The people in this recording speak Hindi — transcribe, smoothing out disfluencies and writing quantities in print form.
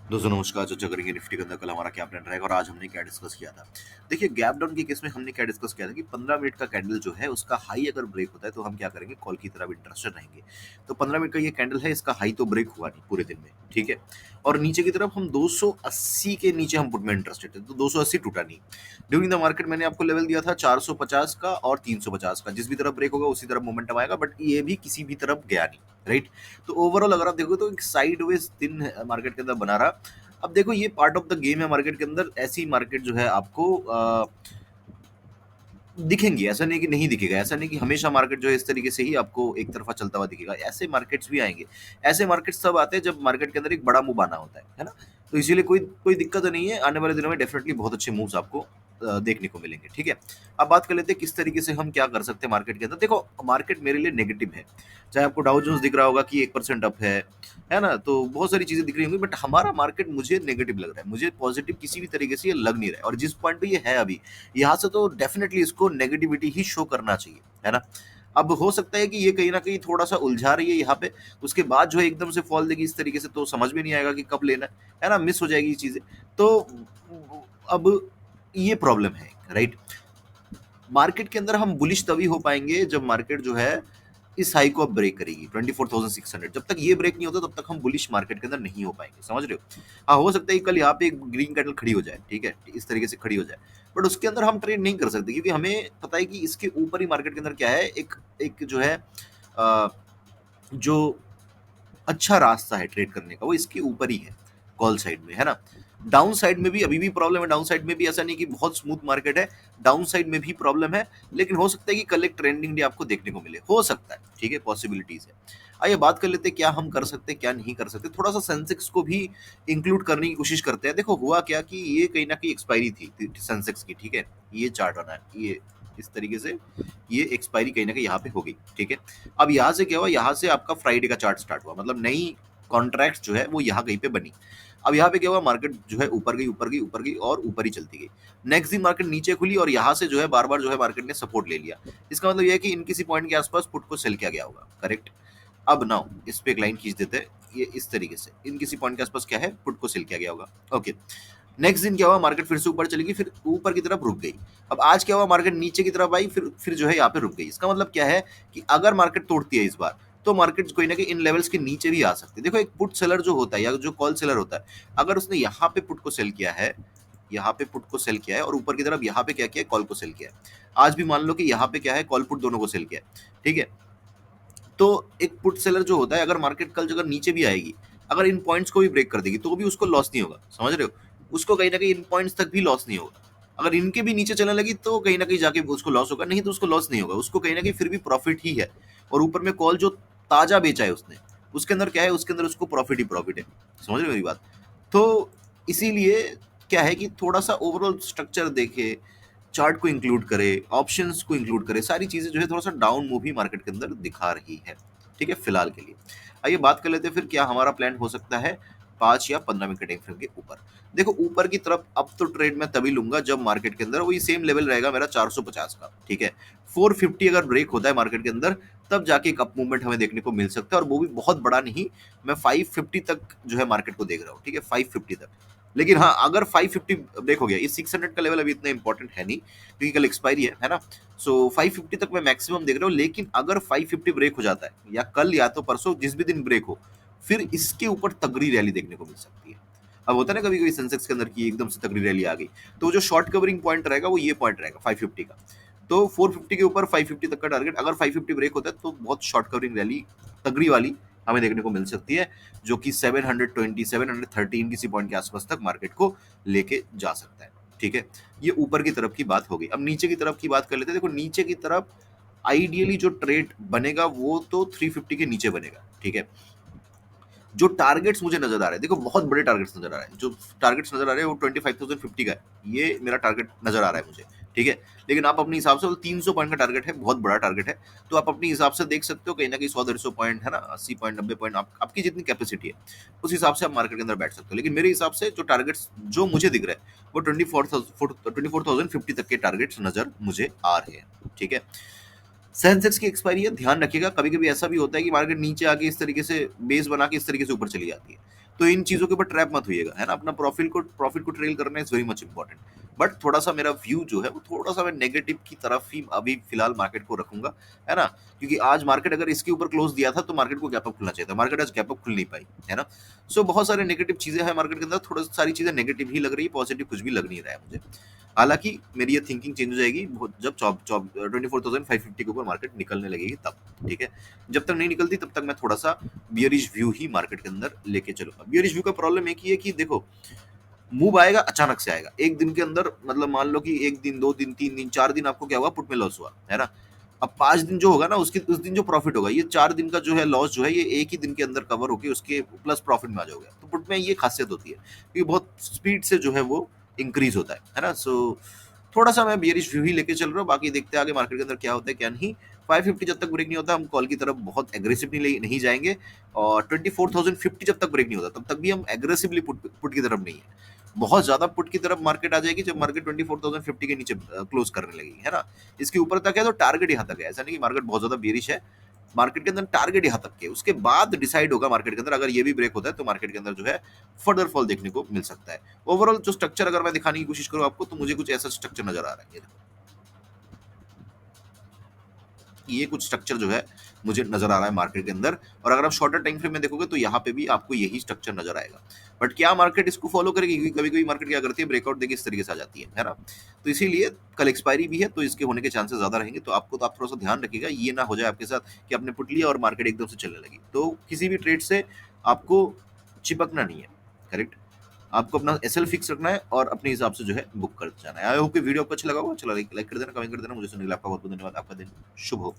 दोस्तों नमस्कार। चर्चा करेंगे निफ्टी के अंदर कल हमारा क्या प्लान रहेगा और आज हमने क्या डिस्कस किया था। देखिए गैप डाउन के केस में हमने क्या डिस्कस किया था कि 15 मिनट का कैंडल जो है उसका हाई अगर ब्रेक होता है तो हम क्या करेंगे, कॉल की तरफ इंटरेस्टेड रहेंगे। तो 15 मिनट का ये कैंडल है, इसका हाई तो ब्रेक हुआ नहीं पूरे दिन में, ठीक है। और नीचे की तरफ हम 280 के नीचे हम पुट में इंटरेस्टेड थे, तो 280 टूटा नहीं। ड्यूरिंग द मार्केट मैंने आपको लेवल दिया था 450 का और 350 का, जिस भी तरफ ब्रेक होगा उसी तरफ मोमेंटम आएगा, बट ये भी किसी भी तरफ गया नहीं, राइट। तो ओवरऑल अगर आप देखो तो एक साइडवेज दिन मार्केट के अंदर बना रहा। अब देखो ये पार्ट ऑफ द गेम है मार्केट के अंदर, ऐसी मार्केट जो है आपको दिखेंगी, ऐसा नहीं कि नहीं दिखेगा, ऐसा नहीं कि हमेशा मार्केट जो है इस तरीके से ही आपको एक तरफा चलता हुआ दिखेगा, ऐसे मार्केट्स भी आएंगे। ऐसे मार्केट्स तब आते हैं जब मार्केट के अंदर एक बड़ा मूव आना होता है ना। तो इसीलिए कोई कोई दिक्कत नहीं है, आने वाले दिनों में डेफिनेटली बहुत अच्छे मूव्स आपको देखने को मिलेंगे, ठीक है। अब बात कर लेते हैं किस तरीके से हम क्या कर सकते हैं मार्केट के अंदर। देखो मार्केट मेरे लिए नेगेटिव है, चाहे आपको डाउ जोन्स दिख रहा होगा कि 1% अप है ना, तो बहुत सारी चीजें दिख रही होंगी, बट हमारा मार्केट मुझे नेगेटिव लग रहा है, मुझे पॉजिटिव किसी भी तरीके से ये लग नहीं रहा है। और जिस पॉइंट पे ये है अभी, यहाँ से तो डेफिनेटली इसको नेगेटिविटी ही शो करना चाहिए, है ना। अब हो सकता है कि ये कहीं ना कहीं थोड़ा सा उलझा रही है यहाँ पे, उसके बाद जो है एकदम से फॉल देगी इस तरीके से, तो समझ में नहीं आएगा कि कब लेना है ना, मिस हो जाएगी ये चीजें। तो अब ये प्रॉब्लम है, राइट। मार्केट के अंदर हम बुलिश तभी हो पाएंगे जब मार्केट जो है इस हाई को अब ब्रेक करेगी 24,600। जब तक ये ब्रेक नहीं होता तब तक हम बुलिश मार्केट के अंदर नहीं हो पाएंगे, समझ रहे हो। हाँ, हो सकता है कि कल यहाँ पे एक ग्रीन कैंडल खड़ी हो जाए, ठीक है, इस तरीके से खड़ी हो जाए, बट उसके अंदर हम ट्रेड नहीं कर सकते क्योंकि हमें पता है कि इसके ऊपर ही मार्केट के अंदर क्या है, एक एक जो है अ, जो अच्छा रास्ता है ट्रेड करने का वो इसके ऊपर ही है, कॉल साइड में, है ना। डाउन साइड में भी अभी भी प्रॉब्लम है, डाउन साइड में भी ऐसा नहीं कि बहुत स्मूथ मार्केट है, डाउन साइड में भी प्रॉब्लम है। लेकिन हो सकता है कि कल एक ट्रेंडिंग डे आपको देखने को मिले, हो सकता है, ठीक है, पॉसिबिलिटीज है। आइए बात कर लेते हैं क्या हम कर सकते हैं क्या नहीं कर सकते, थोड़ा सा सेंसेक्स को भी इंक्लूड करने की कोशिश करते हैं। देखो हुआ क्या कि ये कहीं ना कहीं एक्सपायरी थी सेंसेक्स की, ठीक है। ये चार्ट बना है, ये इस तरीके से ये एक्सपायरी कहीं ना कहीं यहाँ पे हो गई, ठीक है। अब यहाँ से क्या हुआ, यहाँ से आपका फ्राइडे का चार्ट स्टार्ट हुआ, मतलब नई कॉन्ट्रैक्ट जो है वो यहाँ कहीं पे बनी। अब यहाँ पे क्या हुआ, मार्केट जो है ऊपर गई ऊपर गई ऊपर गई और ऊपर ही चलती गई। नेक्स्ट दिन मार्केट नीचे खुली और यहाँ से जो है बार बार जो है मार्केट ने सपोर्ट ले लिया। इसका मतलब यह है कि इन किसी पॉइंट के आसपास पुट को सेल किया गया होगा, करेक्ट। अब नाउ इस पे एक लाइन खींच देते हैं, ये इस तरीके से इन किसी पॉइंट के आसपास क्या है, पुट को सेल किया गया होगा, ओके। नेक्स्ट दिन क्या हुआ, मार्केट फिर से ऊपर चली गई, फिर ऊपर की तरफ रुक गई। अब आज क्या हुआ, मार्केट नीचे की तरफ आई, फिर जो है यहाँ पे रुक गई। इसका मतलब क्या है कि अगर मार्केट तोड़ती है इस बार, तो मार्केट कोई ना कहीं इन लेवल्स के नीचे भी आ सकती है। देखो एक पुट सेलर जो होता है या जो कॉल सेलर होता है, अगर उसने यहाँ पे पुट को सेल किया है, यहाँ पे पुट को सेल किया है और ऊपर की तरफ यहाँ पे क्या किया है, कॉल को सेल किया है। आज भी मान लो कि यहाँ पे क्या है, कॉल पुट दोनों को सेल किया है, ठीक है। तो एक पुट सेलर जो होता है, अगर मार्केट कल अगर नीचे भी आएगी, अगर इन पॉइंट्स को भी ब्रेक कर देगी तो भी उसको लॉस नहीं होगा, समझ रहे हो। उसको कहीं ना कहीं इन पॉइंट्स तक भी लॉस नहीं होगा। अगर इनके भी नीचे चलने लगी तो कहीं ना कहीं जाके उसको लॉस होगा, नहीं तो उसको लॉस नहीं होगा, उसको कहीं ना कहीं फिर भी प्रॉफिट ही है। और ऊपर में कॉल जो ताजा बेचा है उसने, उसके अंदर क्या है, उसके अंदर उसको प्रॉफिट ही प्रॉफिट है, समझ रहे हो मेरी बात। तो इसीलिए क्या है कि थोड़ा सा ओवरऑल स्ट्रक्चर देखे, चार्ट को इंक्लूड करे, ऑप्शंस को इंक्लूड करे, सारी चीजें जो है थोड़ा सा डाउन मूव ही मार्केट के अंदर दिखा रही है, ठीक है, फिलहाल के लिए। आइए बात कर लेते हैं फिर क्या हमारा प्लान हो सकता है 5 या 15 मिनट के टाइम फ्रेम के ऊपर। देखो ऊपर की तरफ अब तो ट्रेड मैं तभी लूंगा जब मार्केट के अंदर वही सेम लेवल रहेगा मेरा 450 का, ठीक है। 450 अगर ब्रेक होता है मार्केट के अंदर, तब जाके एक अप मूवमेंट हमें देखने को मिल सकता है, और वो भी बहुत बड़ा नहीं। मैं 550 तक जो है मार्केट को देख रहा हूँ, ठीक है, 550 तक। लेकिन हाँ, अगर 550 ब्रेक हो गया, ये 600 का लेवल अभी इतना इंपॉर्टेंट है नहीं क्योंकि कल एक्सपायरी है ना। सो 550 तक मैं मैक्सिमम देख रहा हूँ। लेकिन अगर 550 ब्रेक हो जाता है या कल या तो परसों जिस भी दिन ब्रेक हो, फिर इसके ऊपर तगड़ी रैली देखने को मिल सकती है। अब होता है ना कभी कभी सेंसेक्स के अंदर की एकदम से तगड़ी रैली आ गई, तो जो शॉर्ट कवरिंग पॉइंट रहेगा वो ये पॉइंट रहेगा 550 का। तो 450 के ऊपर 550 तक का टारगेट, अगर 550 ब्रेक होता है तो बहुत शॉर्ट कवरिंग रैली तगड़ी वाली हमें देखने को मिल सकती है, जो कि 720 713 किसी पॉइंट के आसपास तक मार्केट को लेके जा सकता है, ठीक है। ये ऊपर की तरफ की बात हो गई। अब नीचे की तरफ की बात कर लेते हैं। देखो नीचे की तरफ आइडियली जो ट्रेड बनेगा वो तो 350 के नीचे बनेगा, ठीक है। जो टारगेट्स मुझे नजर आ रहे हैं, देखो बहुत बड़े टारगेट्स नजर आ रहे हैं, जो टारगेट्स नजर आ रहे हैं वो 25,050 का है, ये मेरा टारगेट नजर आ रहा है मुझे, ठीक है। लेकिन आप अपने हिसाब से 300 पॉइंट का टारगेट है, बहुत बड़ा टारगेट है। तो आप अपने हिसाब से देख सकते हो, कहीं ना कहीं 100 150 पॉइंट है ना, 80 पॉइंट 90 पॉइंट आपकी जितनी कैपेसिटी है उस हिसाब से आप मार्केट के अंदर बैठ सकते हो। लेकिन मेरे हिसाब से जो टारगेट्स जो मुझे दिख रहे हैं वो 24,050 तक के टारगेट्स नजर मुझे आ रहे हैं, ठीक है। सेंसेक्स की एक्सपायरी है, ध्यान रखिएगा, कभी कभी ऐसा भी होता है कि मार्केट नीचे आके इस तरीके से बेस बना के इस तरीके से ऊपर चली जाती है। तो इन चीज़ों के ऊपर ट्रैप मत होइएगा, है ना? अपना प्रॉफिट को ट्रेल करना is very much important. But थोड़ा-सा मेरा व्यू जो है वो थोड़ा-सा मैं नेगेटिव की तरफ ही अभी फिलहाल मार्केट को रखूँगा, है ना? क्योंकि आज मार्केट अगर इसके ऊपर क्लोज़ दिया था तो मार्केट को गैप अप खुलना चाहिए था। मार्केट आज गैप अप खुल नहीं पाई, है ना? सो बहुत सारे नेगेटिव चीज़ें हैं मार्केट के अंदर, थोड़ा सारी चीज़ें नेगेटिव ही लग रही है, पॉजिटिव कुछ भी लग नहीं रहा है मुझे। हालाँकि मेरी ये थिंकिंग चेंज हो जाएगी बहुत जब 24,550 के ऊपर मार्केट निकलने लगेगी तब, ठीक है? जब तक नहीं निकलती तब तक मैं थोड़ा-सा बियरिश व्यू ही मार्केट के अंदर लेके चलूँगा। बियरिश व्यू का प्रॉब्लम एक ही है कि देखो, मूव आएगा, अचानक से आएगा। 1 दिन के अंदर मतलब मान लो कि 1 दिन, 2 दिन, 3 दिन, 4 दिन आपको क्या हुआ, पुट में लॉस हुआ, है ना? अब 5 दिन जो होगा ना उसके उस दिन जो प्रॉफिट होगा, ये 4 दिन का जो है लॉस जो है ये एक ही दिन के अंदर कवर होके उसके प्लस प्रॉफिट में आ जाओगे। तो पुट में ये खासियत होती है कि बहुत स्पीड से जो है वो इंक्रीज़ होता है ना? सो थोड़ा-सा मैं बियरिश व्यू ही लेके चल रहा हूँ, बाकी देखते हैं आगे मार्केट के अंदर क्या होता है, क्या नहीं। 550 जब तक ब्रेक नहीं होता, हम कॉल की तरफ बहुत एग्रेसिवली नहीं जाएँगे और 24,050 जब तक ब्रेक नहीं होता, तब तक भी हम एग्रेसिवली पुट की तरफ नहीं है। बहुत ज़्यादा पुट की तरफ मार्केट आ जाएगी जब मार्केट 24,050 के नीचे क्लोज़ करने लगेगी, है ना? इसके ऊपर तक है तो टारगेट यहाँ तक है, ऐसा नहीं कि मार्केट बहुत ज़्यादा बेयरिश है। मार्केट के अंदर टारगेट यहाँ तक के, उसके बाद डिसाइड होगा मार्केट के अंदर, अगर ये भी ब्रेक होता है तो मार्केट के अंदर जो है फर्दर फॉल देखने को मिल सकता है। ओवरऑल जो स्ट्रक्चर अगर मैं दिखाने की कोशिश करूँ आपको तो मुझे कुछ ऐसा स्ट्रक्चर नज़र आ रहा है। ये देखो। ये कुछ स्ट्रक्चर जो है मुझे नज़र आ रहा है मार्केट के अंदर, और अगर आप शॉर्टर टाइम फ्रेम में देखोगे तो यहाँ पे भी आपको यही स्ट्रक्चर नज़र आएगा। बट क्या मार्केट इसको फ़ॉलो करेगी? क्योंकि कभी-कभी मार्केट क्या करती है, ब्रेकआउट देके इस तरीके से आ जाती है ना? तो इसीलिए कल एक्सपायरी भी है तो इसके होने के चांसेस ज़्यादा रहेंगे, तो आपको तो आप थोड़ा-सा ध्यान रखिएगा, ये ना हो जाए आपके साथ कि आपने पुट लिया और मार्केट एकदम से चलने लगी। तो किसी भी ट्रेड से आपको चिपकना नहीं है, करेक्ट? आपको अपना एसएल फिक्स रखना है और अपने हिसाब से जो है बुक करते जाना है। आई होप कि वीडियो आपको अच्छा लगा होगा। अच्छा लगा लाइक कर देना, कमेंट कर देना। मुझे सुनने के लिए आपका बहुत-बहुत धन्यवाद। आपका दिन शुभ हो।